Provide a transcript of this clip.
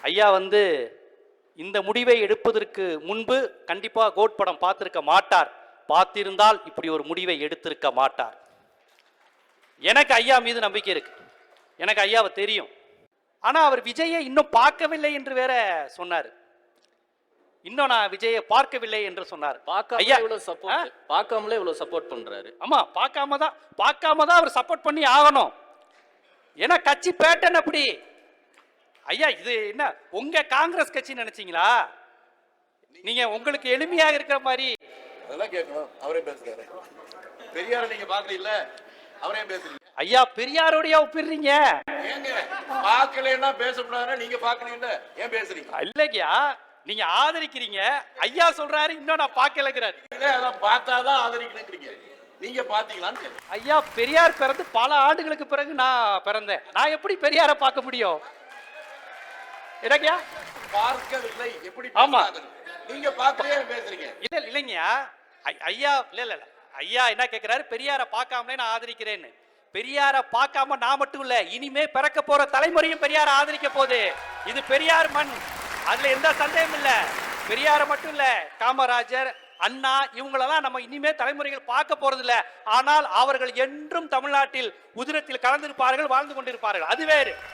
ஐயா இந்த முடிவை எடுப்பதற்கு முன்பு கண்டிப்பா கோட் படம் பார்த்திருக்க மாட்டார். பார்த்திருந்தால் இப்படி ஒரு முடிவை எடுத்திருக்க மாட்டார். எனக்கு ஐயா மீது நம்பிக்கை இருக்கு. எனக்கு ஐயாவை தெரியும். ஆனா அவர் விஜயை இன்னும் பார்க்கவில்லை என்று வேற சொன்னார். இன்னும் நான் விஜயை பார்க்கவில்லை என்று சொன்னார். ஐயா இவ்வளவு சப்போர்ட், பார்க்காமலே இவ்வளவு சப்போர்ட் பண்றாரு. ஆமா, பார்க்காம தான் அவர் சப்போர்ட் பண்ணி ஆகணும். ஏன்னா கட்சி பேட்டன் அப்படி. ஐயா இது என்ன உங்க காங்கிரஸ் கட்சி நினைச்சீங்களா? நீங்க உங்களுக்கு எளிமையாக இருக்கிற மாதிரி அதெல்லாம் கேட்கணும். அவரே பேசுறாரு. பெரியார நீங்க பாக்கல, அவரே பேசுறீங்க. ஐயா பெரியாரோடய ஒப்பிடுறீங்க. ஏங்க பார்க்கலன்னா பேசக்கூடாதுன்னா நீங்க பார்க்கலன்னா ஏன் பேசுறீங்க? இல்லையா, நீங்க ஆதரிக்கிறீங்க. ஐயா சொல்றாரு இன்னும் நான் பார்க்கலங்கிறாரு. அதான் பார்த்தாதான் ஆதரிக்கணுங்கிறீங்க. நீங்க பாத்தீங்களான்னு. ஐயா பெரியார் பிறந்து பல ஆண்டுகளுக்கு பிறகு நான் பிறந்தேன். நான் எப்படி பெரியாரை பார்க்க முடியும்? எனக்கியா பார்க்கவில்லை. எப்படி? ஆமா, நீங்க பார்க்கலையே பேசுறீங்க. இல்லைங்கய்யா. ஐயா இல்ல ஐயா என்ன கேட்கிறாரு, பெரியாரை பார்க்காமலே நான் ஆதரிக்கிறேன்னு. பெரியாரை பார்க்காம நான் மட்டும் இல்ல, இனிமே பிறக்க போற தலைமுறையும் பெரியாரை ஆதரிக்க போகுது. இது பெரியார் மண், அதுல எந்த சந்தேகம் இல்ல. பெரியாரை மட்டும் இல்ல, காமராஜர், அண்ணா இவங்களெல்லாம் நம்ம இனிமே தலைமுறைகள் பார்க்க போறது இல்ல. ஆனால் அவர்கள் என்றும் தமிழ்நாட்டில் உதிரத்தில் கலந்திருப்பார்கள், வாழ்ந்து கொண்டிருப்பார்கள். அது வேறு.